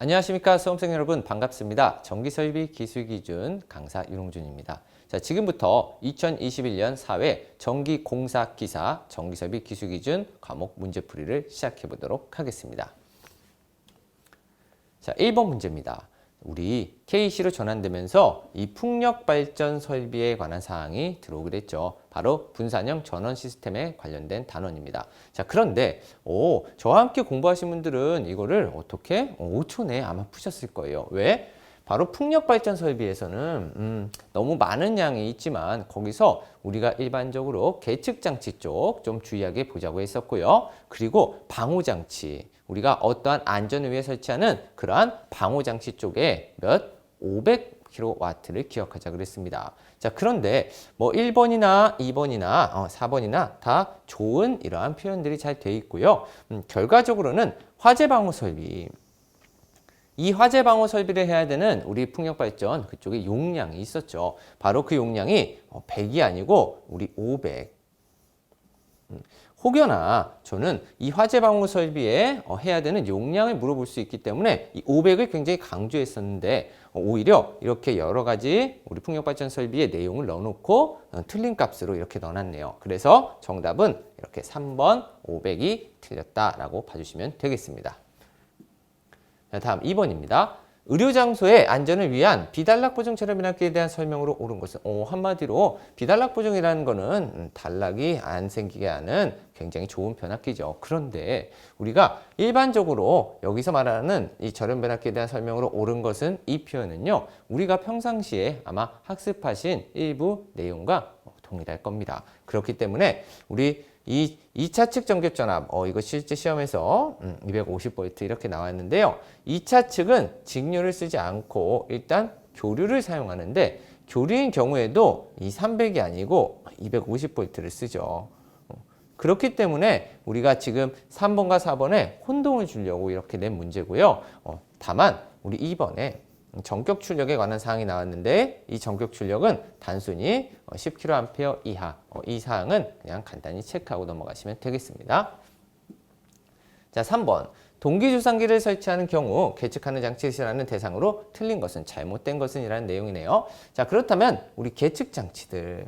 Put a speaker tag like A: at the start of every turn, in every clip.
A: 안녕하십니까 수험생 여러분 반갑습니다. 전기설비 기술기준 강사 유롱준입니다. 자, 지금부터 2021년 4회 전기공사기사 전기설비 기술기준 과목 문제풀이를 시작해 보도록 하겠습니다. 자, 1번 문제입니다. 우리 KC로 전환되면서 이 풍력발전 설비에 관한 사항이 들어오게 됐죠. 바로 분산형 전원 시스템에 관련된 단원입니다. 자, 그런데 저와 함께 공부하신 분들은 이거를 어떻게 5초 내에 아마 푸셨을 거예요. 왜? 바로 풍력발전 설비에서는 너무 많은 양이 있지만 거기서 우리가 일반적으로 계측장치 쪽 좀 주의하게 보자고 했었고요. 그리고 방호장치, 우리가 어떠한 안전을 위해 설치하는 그러한 방호장치 쪽에 500kW를 기억하자 그랬습니다. 자, 그런데 뭐 1번이나 2번이나 4번이나 다 좋은 이러한 표현들이 잘 돼 있고요. 결과적으로는 화재방호 설비, 이 화재 방호 설비를 해야 되는 우리 풍력발전 그쪽에 용량이 있었죠. 바로 그 용량이 100이 아니고 우리 500. 혹여나 저는 이 화재 방호 설비에 해야 되는 용량을 물어볼 수 있기 때문에 이 500을 굉장히 강조했었는데 오히려 이렇게 여러 가지 우리 풍력발전 설비의 내용을 넣어놓고 틀린 값으로 이렇게 넣어놨네요. 그래서 정답은 이렇게 3번 500이 틀렸다라고 봐주시면 되겠습니다. 자, 다음 2번입니다. 의료장소의 안전을 위한 비단락 보정 체력 변압기에 대한 설명으로 옳은 것은 한마디로 비단락 보정이라는 거는 단락이 안 생기게 하는 굉장히 좋은 변압기죠. 그런데 우리가 일반적으로 여기서 말하는 이 절연 변압기에 대한 설명으로 옳은 것은 이 표현은요. 우리가 평상시에 아마 학습하신 일부 내용과 동일할 겁니다. 그렇기 때문에 우리 이 2차 측 전격 전압, 이거 실제 시험에서 250V 이렇게 나왔는데요. 2차 측은 직류를 쓰지 않고 일단 교류를 사용하는데 교류인 경우에도 이 300이 아니고 250V를 쓰죠. 그렇기 때문에 우리가 지금 3번과 4번에 혼동을 주려고 이렇게 낸 문제고요. 다만 우리 2번에 전격 출력에 관한 사항이 나왔는데 이 전격 출력은 단순히 10kA 이하, 이 사항은 그냥 간단히 체크하고 넘어가시면 되겠습니다. 자, 3번. 동기주상기를 설치하는 경우 계측하는 장치를 실하는 대상으로 틀린 것은 잘못된 것은 이라는 내용이네요. 자, 그렇다면 우리 계측장치들,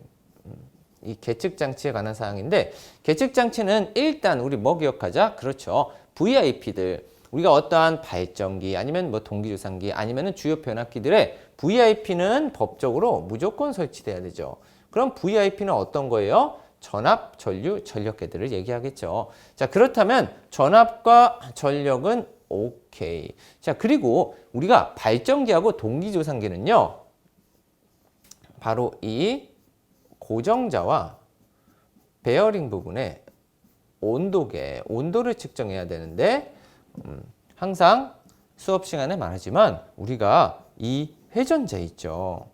A: 이 계측장치에 관한 사항인데 계측장치는 일단 우리 뭐 기억하자? 그렇죠. VIP들. 우리가 어떠한 발전기 아니면 뭐 동기주상기 아니면 주요 변압기들의 VIP는 법적으로 무조건 설치돼야 되죠. 그럼 VIP는 어떤 거예요? 전압, 전류, 전력계들을 얘기하겠죠. 자, 그렇다면 전압과 전력은 오케이. 자, 그리고 우리가 발전기하고 동기조상기는요. 바로 이 고정자와 베어링 부분에 온도계, 온도를 측정해야 되는데 항상 수업 시간에 말하지만 우리가 이 회전자 있죠.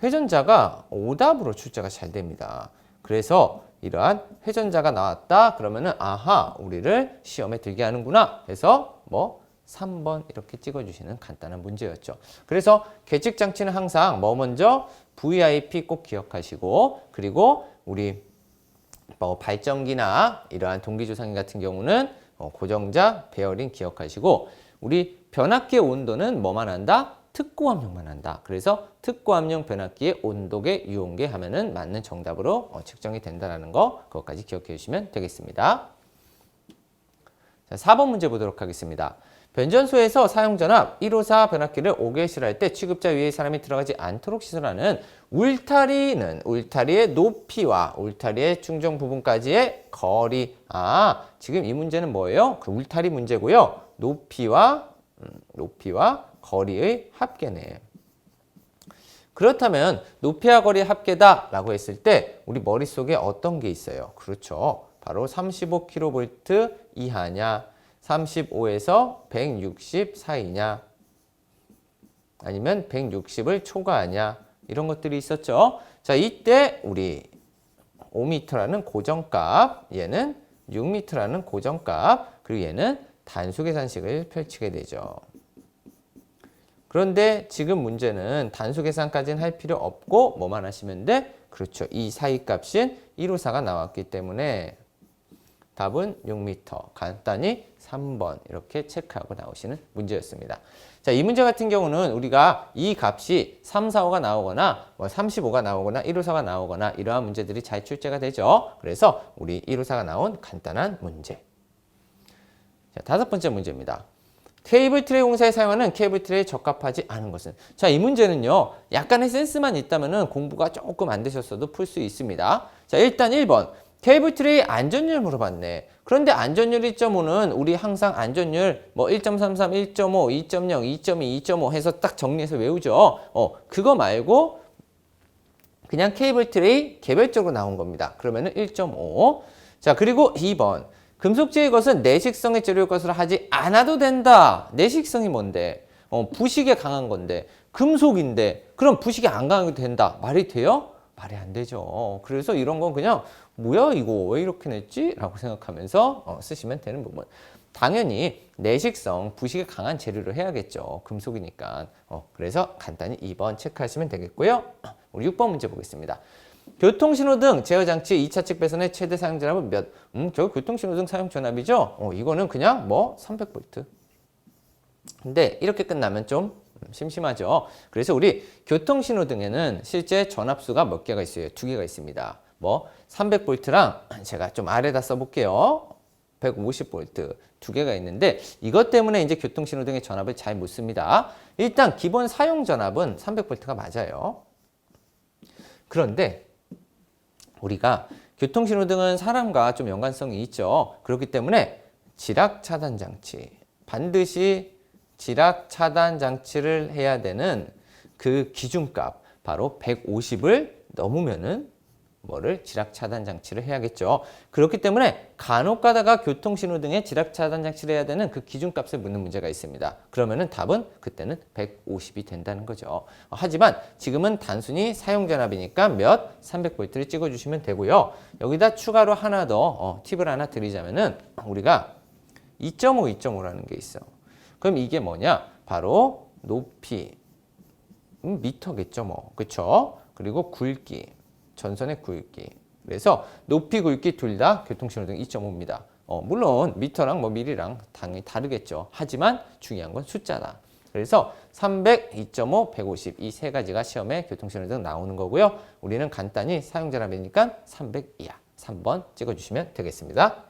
A: 회전자가 오답으로 출제가 잘 됩니다. 그래서 이러한 회전자가 나왔다 그러면은 아하 우리를 시험에 들게 하는구나 해서 뭐 3번 이렇게 찍어주시는 간단한 문제였죠. 그래서 계측장치는 항상 뭐 먼저 VIP 꼭 기억하시고 그리고 우리 뭐 발전기나 이러한 동기조상기 같은 경우는 고정자, 베어링 기억하시고 우리 변압기의 온도는 뭐만 한다? 특고압력만 한다. 그래서 특고압력 변압기의 온도계, 유온계 하면은 맞는 정답으로 측정이 된다는 거 그것까지 기억해 주시면 되겠습니다. 자, 4번 문제 보도록 하겠습니다. 변전소에서 사용전압 154 변압기를 5개에 실할 때 취급자 위에 사람이 들어가지 않도록 시설하는 울타리는 울타리의 높이와 울타리의 충전 부분까지의 거리. 지금 이 문제는 뭐예요? 그 울타리 문제고요. 높이와 거리의 합계네. 그렇다면 높이와 거리의 합계다라고 했을 때 우리 머릿속에 어떤 게 있어요? 그렇죠. 바로 35kV 이하냐 35에서 160 사이냐 아니면 160을 초과하냐 이런 것들이 있었죠. 자, 이때 우리 5m라는 고정값, 얘는 6m라는 고정값, 그리고 얘는 단수 계산식을 펼치게 되죠. 그런데 지금 문제는 단수 계산까지는 할 필요 없고 뭐만 하시면 돼? 그렇죠. 이 사이 값인 154가 나왔기 때문에 답은 6m. 간단히 3번 이렇게 체크하고 나오시는 문제였습니다. 자, 이 문제 같은 경우는 우리가 이 값이 3, 4, 5가 나오거나 뭐 35가 나오거나 154가 나오거나 이러한 문제들이 잘 출제가 되죠. 그래서 우리 154가 나온 간단한 문제. 자, 다섯 번째 문제입니다. 케이블 트레이 공사에 사용하는 케이블 트레이에 적합하지 않은 것은? 자, 이 문제는요, 약간의 센스만 있다면 공부가 조금 안 되셨어도 풀 수 있습니다. 자, 일단 1번. 케이블 트레이 안전율 물어봤네. 그런데 안전율 1.5는 우리 항상 안전율 뭐 1.33, 1.5, 2.0, 2.2, 2.5 해서 딱 정리해서 외우죠. 그거 말고 그냥 케이블 트레이 개별적으로 나온 겁니다. 그러면은 1.5. 자, 그리고 2번. 금속재의 것은 내식성의 재료일 것으로 하지 않아도 된다. 내식성이 뭔데? 부식에 강한 건데. 금속인데. 그럼 부식에 안 강하게 된다. 말이 돼요? 말이 안 되죠. 그래서 이런 건 그냥 뭐야 이거 왜 이렇게 냈지? 라고 생각하면서 쓰시면 되는 부분. 당연히 내식성, 부식에 강한 재료를 해야겠죠. 금속이니까. 그래서 간단히 2번 체크하시면 되겠고요. 우리 6번 문제 보겠습니다. 교통신호등 제어장치 2차 측 배선의 최대 사용 전압은 몇? 결국 교통신호등 사용 전압이죠. 이거는 그냥 뭐 300V. 근데 이렇게 끝나면 좀 심심하죠. 그래서 우리 교통신호등에는 실제 전압수가 몇 개가 있어요? 2개가 있습니다. 뭐 300V랑 제가 좀 아래다 써볼게요. 150V 2개가 있는데 이것 때문에 이제 교통신호등의 전압을 잘 못 씁니다. 일단 기본 사용 전압은 300V가 맞아요. 그런데 우리가 교통신호등은 사람과 좀 연관성이 있죠. 그렇기 때문에 지락차단장치, 반드시 지락차단장치를 해야 되는 그 기준값, 바로 150을 넘으면은 뭐를 지락차단장치를 해야겠죠. 그렇기 때문에 간혹 가다가 교통신호등에 지락차단장치를 해야 되는 그 기준값을 묻는 문제가 있습니다. 그러면은 답은 그때는 150이 된다는 거죠. 하지만 지금은 단순히 사용전압이니까 몇? 300V를 찍어주시면 되고요. 여기다 추가로 하나 더 팁을 하나 드리자면은 우리가 2.5, 2.5라는 게 있어. 그럼 이게 뭐냐? 바로 높이, 미터겠죠 뭐. 그쵸? 그리고 굵기. 전선의 굵기. 그래서 높이, 굵기 둘 다 교통신호등 2.5입니다. 물론 미터랑 뭐 미리랑 당연히 다르겠죠. 하지만 중요한 건 숫자다. 그래서 300, 2.5, 150 이 세 가지가 시험에 교통신호등 나오는 거고요. 우리는 간단히 사용전압이니까 300 이하 3번 찍어주시면 되겠습니다.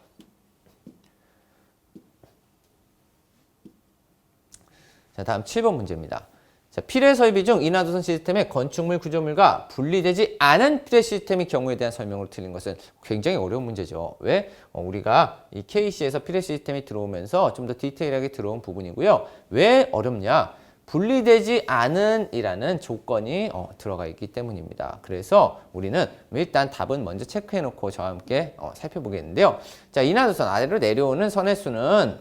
A: 자, 다음 7번 문제입니다. 자, 피레 설비 중 인하도선 시스템의 건축물 구조물과 분리되지 않은 피레 시스템의 경우에 대한 설명으로 틀린 것은? 굉장히 어려운 문제죠. 왜? 우리가 이 KC에서 피레 시스템이 들어오면서 좀 더 디테일하게 들어온 부분이고요. 왜 어렵냐? 분리되지 않은 이라는 조건이 들어가 있기 때문입니다. 그래서 우리는 일단 답은 먼저 체크해 놓고 저와 함께 살펴보겠는데요. 자, 인하도선 아래로 내려오는 선의 수는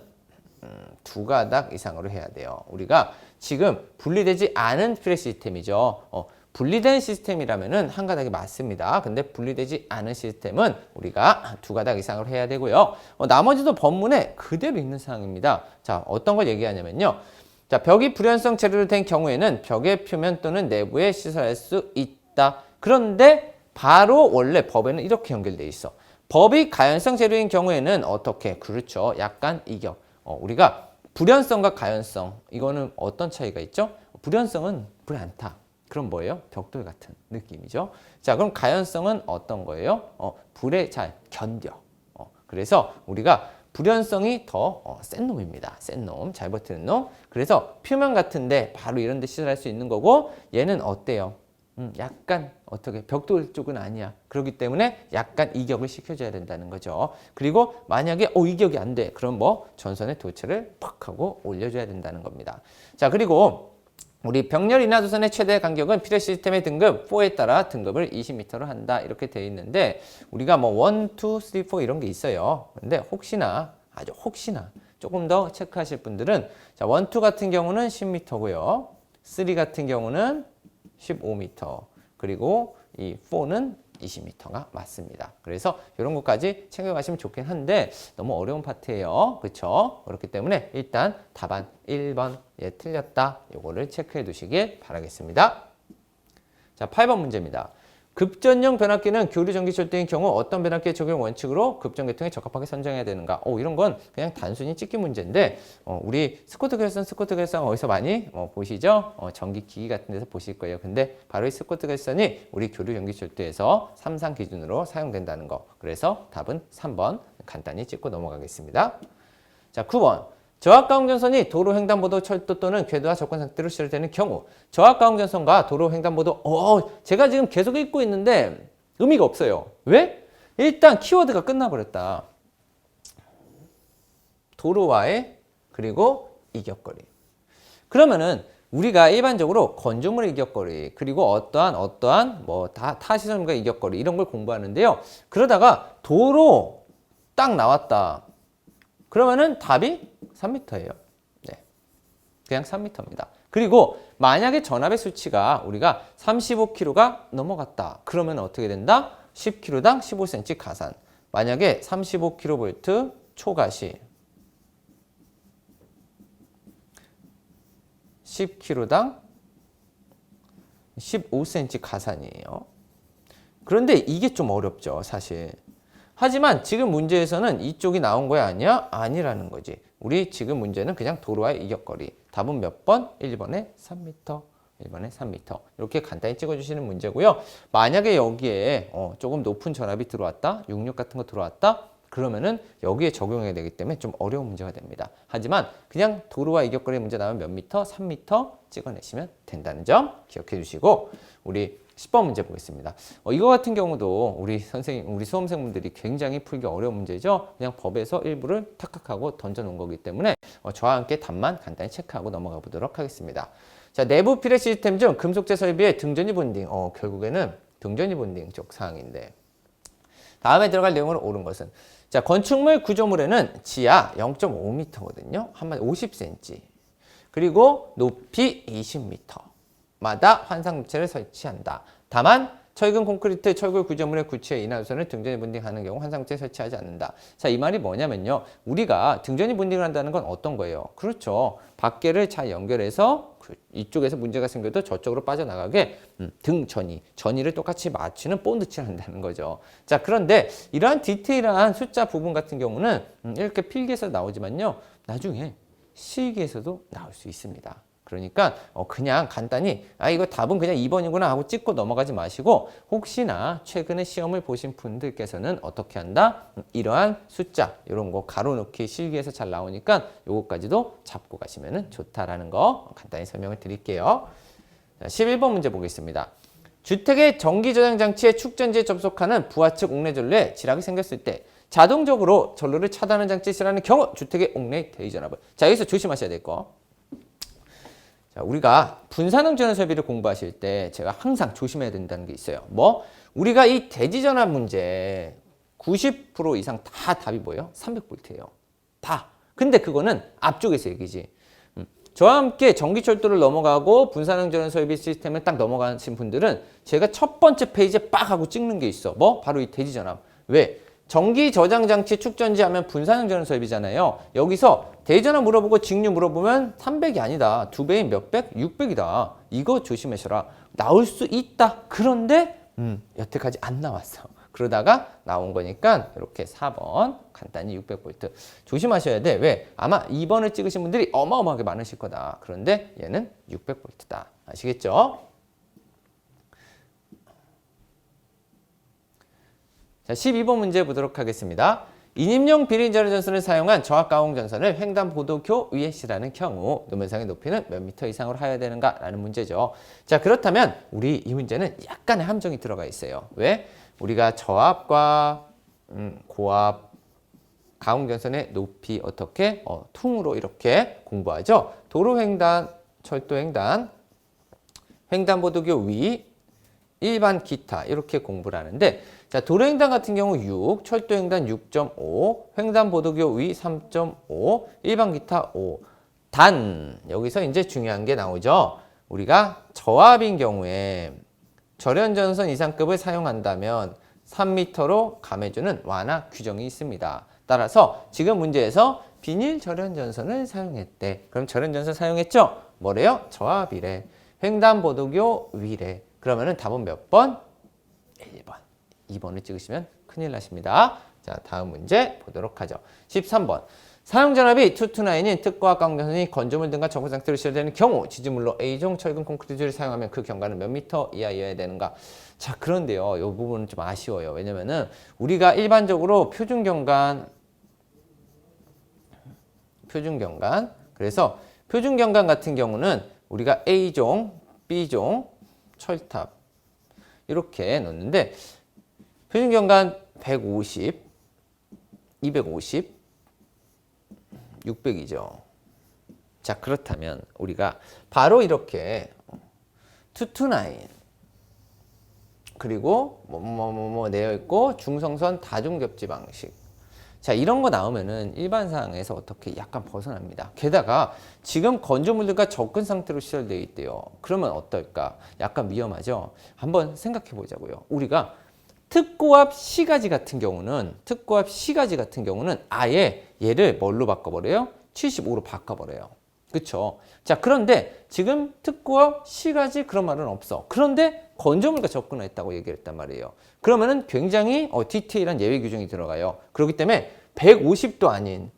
A: 2가닥 이상으로 해야 돼요. 우리가 지금 분리되지 않은 피레 시스템이죠. 분리된 시스템이라면은 한 가닥이 맞습니다. 근데 분리되지 않은 시스템은 우리가 2가닥 이상으로 해야 되고요. 나머지도 법문에 그대로 있는 사항입니다. 자, 어떤 걸 얘기하냐면요. 자, 벽이 불연성 재료로 된 경우에는 벽의 표면 또는 내부에 시설할 수 있다. 그런데 바로 원래 법에는 이렇게 연결돼 있어. 법이 가연성 재료인 경우에는 어떻게? 그렇죠. 약간 이격. 우리가 불연성과 가연성, 이거는 어떤 차이가 있죠? 불연성은 불에 안 타. 그럼 뭐예요? 벽돌 같은 느낌이죠. 자, 그럼 가연성은 어떤 거예요? 불에 잘 견뎌. 그래서 우리가 불연성이 더 센 놈입니다. 센 놈, 잘 버티는 놈. 그래서 표면 같은데 바로 이런 데 시설할 수 있는 거고, 얘는 어때요? 약간 어떻게 벽돌 쪽은 아니야. 그렇기 때문에 약간 이격을 시켜줘야 된다는 거죠. 그리고 만약에 이격이 안 돼. 그럼 뭐 전선의 도체를 팍 하고 올려줘야 된다는 겁니다. 자, 그리고 우리 병렬 인하도선의 최대 간격은 피레 시스템의 등급 4에 따라 등급을 20m로 한다. 이렇게 돼 있는데 우리가 뭐 1, 2, 3, 4 이런 게 있어요. 근데 혹시나 아주 혹시나 조금 더 체크하실 분들은 자, 1, 2 같은 경우는 10m고요. 3 같은 경우는 15m, 그리고 이 4는 20m가 맞습니다. 그래서 이런 것까지 챙겨가시면 좋긴 한데 너무 어려운 파트예요. 그렇죠? 그렇기 때문에 일단 답안 1번 틀렸다. 요거를 체크해 두시길 바라겠습니다. 자, 8번 문제입니다. 급전용 변압기는 교류 전기철도인 경우 어떤 변압기의 적용 원칙으로 급전계통에 적합하게 선정해야 되는가? 이런 건 그냥 단순히 찍기 문제인데 우리 스코트 결선 어디서 많이 보시죠? 전기기기 같은 데서 보실 거예요. 근데 바로 이 스코트 결선이 우리 교류 전기철도에서 3상 기준으로 사용된다는 거. 그래서 답은 3번 간단히 찍고 넘어가겠습니다. 자, 9번. 저압가공전선이 도로 횡단보도 철도 또는 궤도와 접근 상태로 시설되는 경우 저압가공전선과 도로 횡단보도 제가 지금 계속 읽고 있는데 의미가 없어요. 왜? 일단 키워드가 끝나버렸다. 도로와의 그리고 이격거리. 그러면은 우리가 일반적으로 건조물의 이격거리 그리고 어떠한 뭐 타시설물과 이격거리 이런 걸 공부하는데요. 그러다가 도로 딱 나왔다. 그러면은 답이 3m예요. 네. 그냥 3m입니다. 그리고 만약에 전압의 수치가 우리가 35kg가 넘어갔다. 그러면 어떻게 된다? 10kg당 15cm 가산. 만약에 35kV 초가시 10kg당 15cm 가산이에요. 그런데 이게 좀 어렵죠, 사실. 하지만 지금 문제에서는 이쪽이 나온 거야 아니야? 아니라는 거지. 우리 지금 문제는 그냥 도로와의 이격거리. 답은 몇 번? 1번에 3m. 1번에 3m. 이렇게 간단히 찍어주시는 문제고요. 만약에 여기에 조금 높은 전압이 들어왔다. 66 같은 거 들어왔다. 그러면은 여기에 적용해야 되기 때문에 좀 어려운 문제가 됩니다. 하지만 그냥 도로와 이격거리 문제 나오면 몇 미터? 3m 찍어내시면 된다는 점 기억해 주시고 우리 10번 문제 보겠습니다. 이거 같은 경우도 우리 수험생분들이 굉장히 풀기 어려운 문제죠. 그냥 법에서 일부를 탁탁하고 던져놓은 거기 때문에 저와 함께 답만 간단히 체크하고 넘어가 보도록 하겠습니다. 자, 내부 피레 시스템 중 금속재 설비의 등전이 본딩. 결국에는 등전이 본딩 쪽 사항인데 다음에 들어갈 내용으로 옳은 것은 자, 건축물 구조물에는 지하 0.5m거든요. 한마디 50cm. 그리고 높이 20m. 마다 환상물체를 설치한다. 다만 철근 콘크리트 철골 구조물의 구치에 인하우선을 등전이 본딩하는 경우 환상물체 설치하지 않는다. 자, 이 말이 뭐냐면요. 우리가 등전이 본딩을 한다는 건 어떤 거예요? 그렇죠. 밖에를 잘 연결해서 이쪽에서 문제가 생겨도 저쪽으로 빠져나가게 전이를 똑같이 맞추는 본드칠을 한다는 거죠. 자, 그런데 이러한 디테일한 숫자 부분 같은 경우는 이렇게 필기에서 나오지만요. 나중에 실기에서도 나올 수 있습니다. 그러니까 그냥 간단히 이거 답은 그냥 2번이구나 하고 찍고 넘어가지 마시고 혹시나 최근에 시험을 보신 분들께서는 어떻게 한다? 이러한 숫자 이런 거 가로놓기 실기에서 잘 나오니까 요거까지도 잡고 가시면 좋다라는 거 간단히 설명을 드릴게요. 자, 11번 문제 보겠습니다. 주택의 전기저장장치에 축전지에 접속하는 부하측 옥내전로에 지락이 생겼을 때 자동적으로 전로를 차단하는 장치에 실하는 경우 주택의 옥내 대기전압을 자, 여기서 조심하셔야 될 거. 자, 우리가 분산형 전원 설비를 공부하실 때 제가 항상 조심해야 된다는 게 있어요. 우리가 이 대지전압 문제 90% 이상 다 답이 뭐예요? 300V예요. 다. 근데 그거는 앞쪽에서 얘기지. 저와 함께 전기철도를 넘어가고 분산형 전원 설비 시스템을 딱 넘어가신 분들은 제가 첫 번째 페이지에 빡 하고 찍는 게 있어. 바로 이 대지전압. 왜? 전기 저장 장치 축전지 하면 분산형 전원 설비잖아요. 여기서 대전압 물어보고 직류 물어보면 300이 아니다. 2배인 몇백? 600이다. 이거 조심하셔라. 나올 수 있다. 그런데 여태까지 안 나왔어. 그러다가 나온 거니까 이렇게 4번 간단히 600V 조심하셔야 돼. 왜? 아마 2번을 찍으신 분들이 어마어마하게 많으실 거다. 그런데 얘는 600V다. 아시겠죠? 자, 12번 문제 보도록 하겠습니다. 인임용 비린전원 전선을 사용한 저압가공 전선을 횡단보도교 위에 실하는 경우 노면상의 높이는 몇 미터 이상으로 하여야 되는가? 라는 문제죠. 자, 그렇다면 우리 이 문제는 약간의 함정이 들어가 있어요. 왜? 우리가 저압과 고압 가공전선의 높이 어떻게? 퉁으로 이렇게 공부하죠. 도로횡단, 철도횡단, 횡단보도교 위, 일반 기타 이렇게 공부를 하는데 자, 도로횡단 같은 경우 6, 철도횡단 6.5, 횡단보도교 위 3.5, 일반 기타 5. 단 여기서 이제 중요한 게 나오죠. 우리가 저압인 경우에 절연전선 이상급을 사용한다면 3m로 감해주는 완화 규정이 있습니다. 따라서 지금 문제에서 비닐 절연전선을 사용했대. 그럼 절연전선 사용했죠? 뭐래요? 저압이래. 횡단보도교 위래. 그러면은 답은 몇 번? 1번. 2번을 찍으시면 큰일 나십니다. 자, 다음 문제 보도록 하죠. 13번. 사용전압이 2-9인 특고압 강전선이 건조물 등과 적은 상태로 시설되는 경우 지지물로 A종 철근 콘크리트를 사용하면 그 경과는 몇 미터 이하여야 되는가? 자, 그런데요. 이 부분은 좀 아쉬워요. 왜냐면은 우리가 일반적으로 표준경관 그래서 표준경관 같은 경우는 우리가 A종, B종, 철탑 이렇게 넣는데 표준경관 150, 250, 600이죠. 자, 그렇다면 우리가 바로 이렇게 2-9 그리고 뭐 되어 있고 중성선 다중겹지 방식. 자, 이런 거 나오면은 일반 상황에서 어떻게 약간 벗어납니다. 게다가 지금 건조물들과 접근 상태로 시설되어 있대요. 그러면 어떨까? 약간 위험하죠. 한번 생각해 보자고요. 우리가 특고압 시가지 같은 경우는 아예 얘를 뭘로 바꿔버려요? 75로 바꿔버려요. 그쵸? 자, 그런데 지금 특고압 시가지 그런 말은 없어. 그런데 건조물과 접근했다고 얘기를 했단 말이에요. 그러면은 굉장히 디테일한 예외 규정이 들어가요. 그렇기 때문에 150도 아닌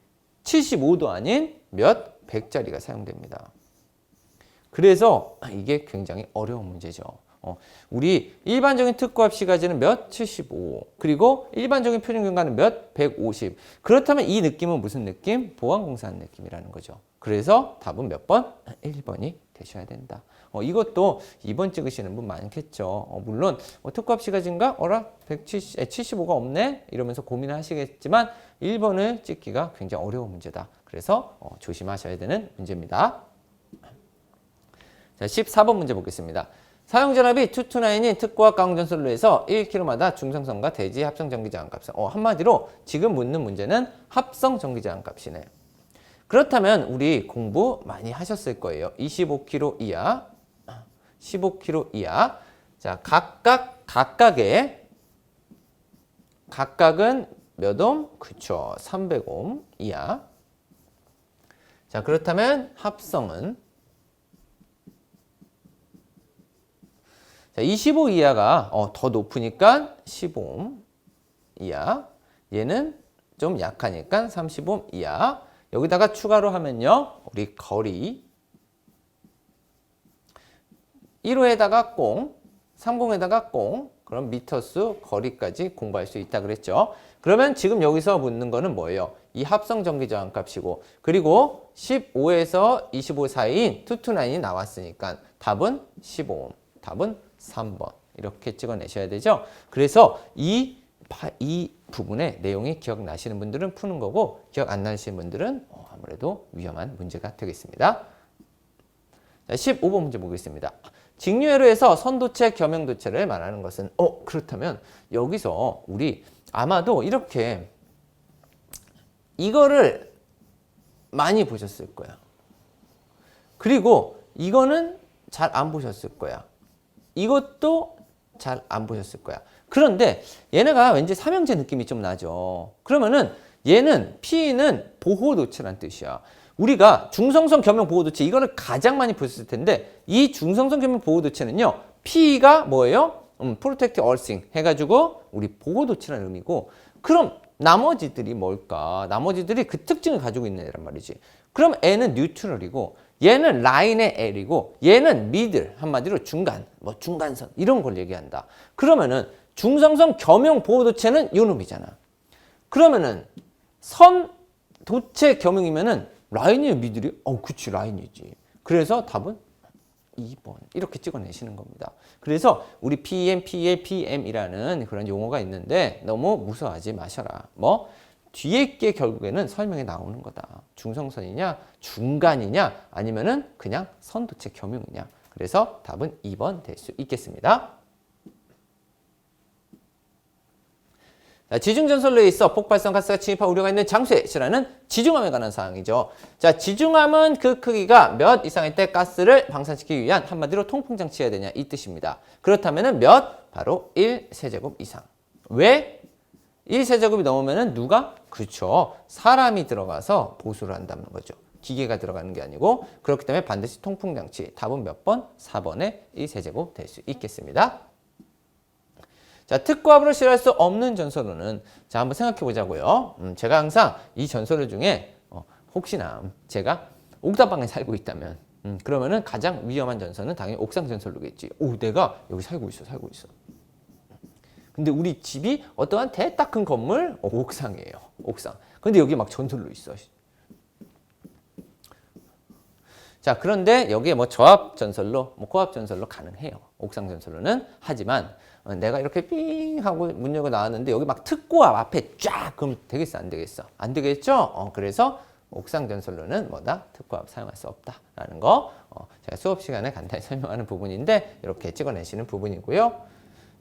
A: 75도 아닌 몇 100짜리가 사용됩니다. 그래서 이게 굉장히 어려운 문제죠. 우리 일반적인 특고압 시가지는 몇? 75. 그리고 일반적인 표준경과는 몇? 150. 그렇다면 이 느낌은 무슨 느낌? 보안공사하는 느낌이라는 거죠. 그래서 답은 몇 번? 1번이 되셔야 된다. 이것도 2번 찍으시는 분 많겠죠. 물론 특고압 시가지인가? 75가 없네? 이러면서 고민을 하시겠지만 1번을 찍기가 굉장히 어려운 문제다. 그래서 조심하셔야 되는 문제입니다. 자, 14번 문제 보겠습니다. 사용전압이 2-9인 특고압 강전선로에서 1km마다 중성선과 대지 합성 전기저항값. 한마디로 지금 묻는 문제는 합성 전기저항값이네. 그렇다면 우리 공부 많이 하셨을 거예요. 25km 이하, 15km 이하. 자, 각각은 몇 옴? 그쵸, 300옴 이하. 자, 그렇다면 합성은 25 이하가 더 높으니까 15옴 이하. 얘는 좀 약하니까 30옴 이하. 여기다가 추가로 하면요. 우리 거리 1호에다가 꽁, 30에다가 꽁, 그럼 미터수 거리까지 공부할 수 있다 그랬죠. 그러면 지금 여기서 묻는 거는 뭐예요? 이 합성 전기저항 값이고, 그리고 15에서 25 사이인 2-9이 나왔으니까 답은 15옴, 답은 3번 이렇게 찍어내셔야 되죠. 그래서 이 부분의 내용이 기억나시는 분들은 푸는 거고, 기억 안 나시는 분들은 아무래도 위험한 문제가 되겠습니다. 자, 15번 문제 보겠습니다. 직류회로에서 선도체, 겸용도체를 말하는 것은 그렇다면 여기서 우리 아마도 이렇게 이거를 많이 보셨을 거야. 그리고 이거는 잘 안 보셨을 거야. 이것도 잘 안 보셨을 거야. 그런데 얘네가 왠지 삼형제 느낌이 좀 나죠. 그러면은 얘는 P는 보호도체란 뜻이야. 우리가 중성선 겸용 보호도체 이거를 가장 많이 보셨을 텐데, 이 중성선 겸용 보호도체는요, P가 뭐예요? Protect Earthing 해가지고 우리 보호도체라는 의미고, 그럼 나머지들이 뭘까? 나머지들이 그 특징을 가지고 있는 애란 말이지. 그럼 N은 뉴트럴이고, 얘는 라인의 L이고, 얘는 미들, 한마디로 중간, 뭐 중간선 이런 걸 얘기한다. 그러면은 중성선 겸용 보호도체는 요 놈이잖아. 그러면은 선 도체 겸용이면은 라인이에요, 미들이? 그치, 라인이지. 그래서 답은 2번 이렇게 찍어내시는 겁니다. 그래서 우리 PM, PL, PM이라는 그런 용어가 있는데 너무 무서워하지 마셔라. 뒤에 게 결국에는 설명에 나오는 거다. 중성선이냐, 중간이냐, 아니면은 그냥 선도체 겸용이냐. 그래서 답은 2번 될 수 있겠습니다. 자, 지중전선로에 있어 폭발성 가스가 침입할 우려가 있는 장소에 실하는 지중함에 관한 사항이죠. 자, 지중함은 그 크기가 몇 이상일 때 가스를 방산시키기 위한 한마디로 통풍장치해야 되냐 이 뜻입니다. 그렇다면은 몇? 바로 1세제곱 이상. 왜? 1세제곱이 넘으면은 누가? 그렇죠. 사람이 들어가서 보수를 한다는 거죠. 기계가 들어가는 게 아니고, 그렇기 때문에 반드시 통풍장치. 답은 몇 번? 4번에 1세제곱 될 수 있겠습니다. 자, 특고압으로 실할 수 없는 전선로는 자, 한번 생각해 보자고요. 제가 항상 이 전선로 중에 혹시나 제가 옥탑방에 살고 있다면 그러면은 가장 위험한 전선은 당연히 옥상 전선로겠지. 오, 내가 여기 살고 있어. 근데 우리 집이 어떠한 대딱 큰 건물 옥상이에요. 옥상. 근데 여기 막 전선로 있어. 자, 그런데 여기에 뭐 저압 전선로, 뭐 고압 전선로 가능해요. 옥상 전선로는. 하지만 내가 이렇게 삥 하고 문 열고 나왔는데 여기 막 특고압 앞에 쫙 그럼 되겠어, 안 되겠어? 안 되겠죠? 그래서 옥상 전선로는 뭐다? 특고압 사용할 수 없다라는 거 제가 수업 시간에 간단히 설명하는 부분인데 이렇게 찍어내시는 부분이고요.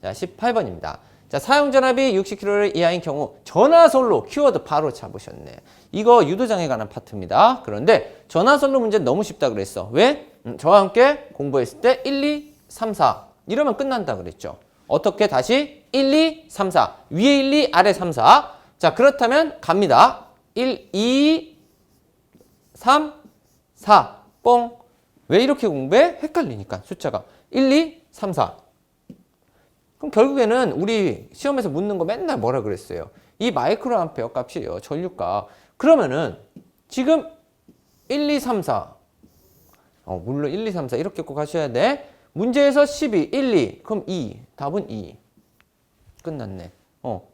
A: 자, 18번입니다. 자, 사용 전압이 60km 이하인 경우 전화선로 키워드 바로 잡으셨네. 이거 유도장에 관한 파트입니다. 그런데 전화선로 문제는 너무 쉽다 그랬어. 왜? 저와 함께 공부했을 때 1, 2, 3, 4 이러면 끝난다 그랬죠. 어떻게 다시 1, 2, 3, 4 위에 1, 2 아래 3, 4 자, 그렇다면 갑니다. 1, 2, 3, 4 뽕. 왜 이렇게 공부해? 헷갈리니까 숫자가 1, 2, 3, 4 그럼 결국에는 우리 시험에서 묻는 거 맨날 뭐라 그랬어요? 이 마이크로 암페어 값이에요. 전류값. 그러면은 지금 1, 2, 3, 4 물론 1, 2, 3, 4 이렇게 꼭 하셔야 돼. 문제에서 12, 1, 2 그럼 2 답은 2 끝났네.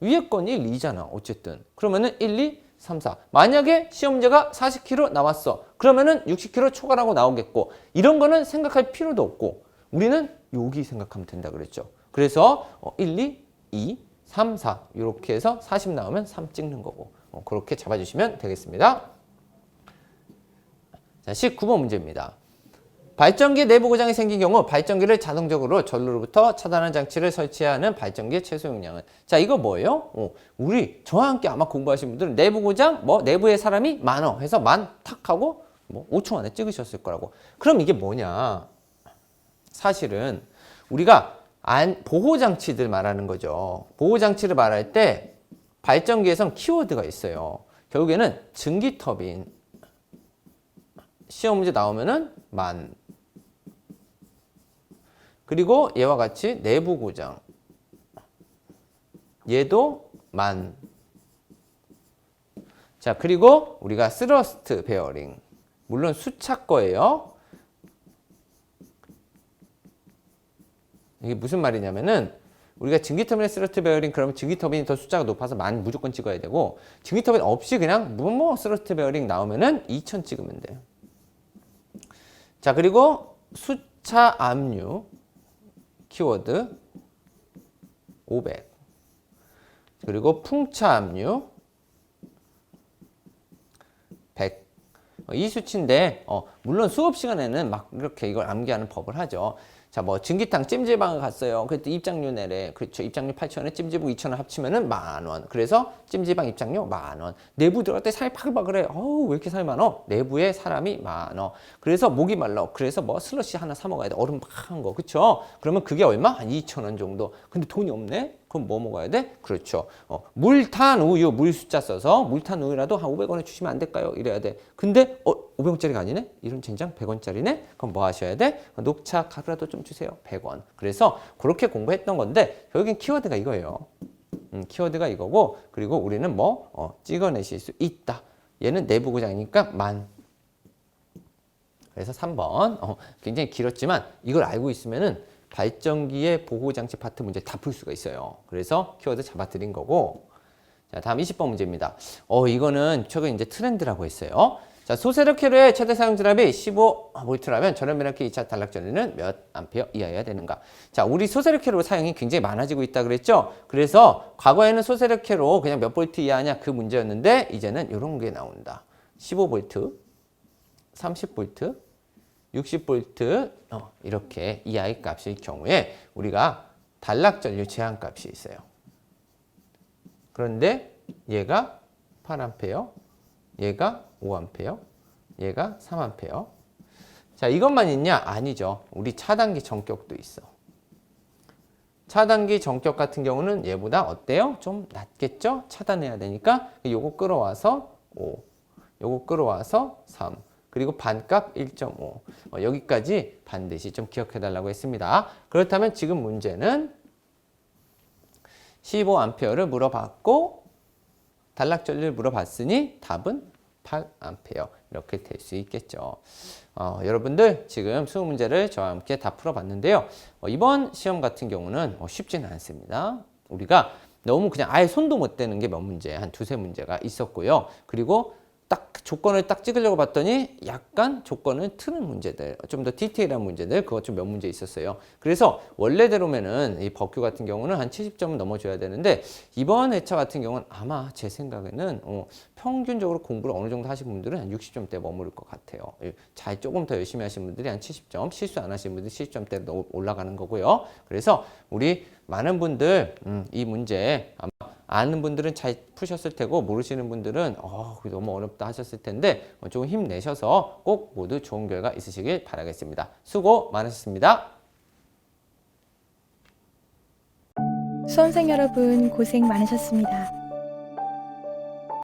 A: 위에 건 1, 2잖아. 어쨌든 그러면은 1, 2, 3, 4 만약에 시험 문제가 40km 나왔어. 그러면은 60km 초과라고 나오겠고 이런 거는 생각할 필요도 없고 우리는 여기 생각하면 된다 그랬죠. 그래서 1, 2, 2, 3, 4 이렇게 해서 40 나오면 3 찍는 거고 그렇게 잡아주시면 되겠습니다. 자, 19번 문제입니다. 발전기 내부 고장이 생긴 경우 발전기를 자동적으로 전류로부터 차단하는 장치를 설치해야 하는 발전기의 최소 용량은 자, 이거 뭐예요? 우리 저와 함께 아마 공부하신 분들은 내부 고장 뭐 내부에 사람이 많어 해서 만 탁 하고 뭐 5초 안에 찍으셨을 거라고. 그럼 이게 뭐냐? 사실은 우리가 보호장치들 말하는 거죠. 보호장치를 말할 때 발전기에선 키워드가 있어요. 결국에는 증기터빈. 시험 문제 나오면은 만. 그리고 얘와 같이 내부 고장. 얘도 만. 자, 그리고 우리가 스러스트 베어링. 물론 수차 거예요. 이게 무슨 말이냐면은 우리가 증기터빈의 스러스트 베어링 그러면 증기터빈이 더 숫자가 높아서 만 무조건 찍어야 되고 증기터빈 없이 그냥 뭐 스러스트 베어링 나오면은 2000 찍으면 돼요. 자, 그리고 수차 압류 키워드 500 그리고 풍차 압류 100 이 수치인데 물론 수업 시간에는 막 이렇게 이걸 암기하는 법을 하죠. 자, 뭐 증기탕 찜질방을 갔어요. 그때 입장료 내래. 그렇죠. 입장료 8,000원에 찜질방 2,000원 합치면은 10,000원. 그래서 찜질방 입장료 10,000원. 내부 들어갈 때 살이 바글바글해. 어우, 왜 이렇게 살이 많어? 내부에 사람이 많어. 그래서 목이 말라. 그래서 뭐 슬러시 하나 사 먹어야 돼. 얼음 막 한 거. 그렇죠? 그러면 그게 얼마? 한 2,000원 정도. 근데 돈이 없네. 그럼 뭐 먹어야 돼? 그렇죠. 물탄 우유, 물 숫자 써서 물탄 우유라도 한 500원에 주시면 안 될까요? 이래야 돼. 근데 500원짜리가 아니네? 이런 젠장 100원짜리네? 그럼 뭐 하셔야 돼? 녹차 가루라도 좀 주세요. 100원. 그래서 그렇게 공부했던 건데 결국엔 키워드가 이거예요. 키워드가 이거고 그리고 우리는 뭐 찍어내실 수 있다. 얘는 내부 고장이니까 만. 그래서 3번 굉장히 길었지만 이걸 알고 있으면은 발전기의 보호장치 파트 문제 다 풀 수가 있어요. 그래서 키워드 잡아드린 거고. 자, 다음 20번 문제입니다. 이거는 최근 이제 트렌드라고 했어요. 자, 소세력 캐로의 최대 사용 전압이 15V라면 전원 변압기 2차 단락 전류는 몇 암페어 이하여야 되는가? 자, 우리 소세력 캐로 사용이 굉장히 많아지고 있다 그랬죠? 그래서 과거에는 소세력 캐로 그냥 몇 볼트 이하냐 그 문제였는데 이제는 이런 게 나온다. 15V, 30V, 60V 이렇게 이하의 값일 경우에 우리가 단락 전류 제한 값이 있어요. 그런데 얘가 8A, 얘가 5A, 얘가 3A. 자, 이것만 있냐? 아니죠. 우리 차단기 전격도 있어. 차단기 전격 같은 경우는 얘보다 어때요? 좀 낮겠죠? 차단해야 되니까 요거 끌어와서 5, 요거 끌어와서 3. 그리고 반값 1.5. 여기까지 반드시 좀 기억해 달라고 했습니다. 그렇다면 지금 문제는 15A를 물어봤고 단락전리를 물어봤으니 답은 8A 이렇게 될 수 있겠죠. 여러분들 지금 20문제를 저와 함께 다 풀어봤는데요. 이번 시험 같은 경우는 쉽지는 않습니다. 우리가 너무 그냥 아예 손도 못 대는 게 몇 문제, 한 두세 문제가 있었고요. 그리고 딱 조건을 딱 찍으려고 봤더니 약간 조건을 트는 문제들, 좀 더 디테일한 문제들, 그것 좀 몇 문제 있었어요. 그래서 원래대로면은 이 법규 같은 경우는 한 70점은 넘어줘야 되는데 이번 회차 같은 경우는 아마 제 생각에는 평균적으로 공부를 어느 정도 하신 분들은 한 60점대 머무를 것 같아요. 잘 조금 더 열심히 하신 분들이 한 70점, 실수 안 하신 분들이 70점대로 올라가는 거고요. 그래서 우리 많은 분들 이 문제 아마 아는 분들은 잘 푸셨을 테고 모르시는 분들은 너무 어렵다 하셨을 텐데 조금 힘내셔서 꼭 모두 좋은 결과 있으시길 바라겠습니다. 수고 많으셨습니다.
B: 수험생 여러분 고생 많으셨습니다.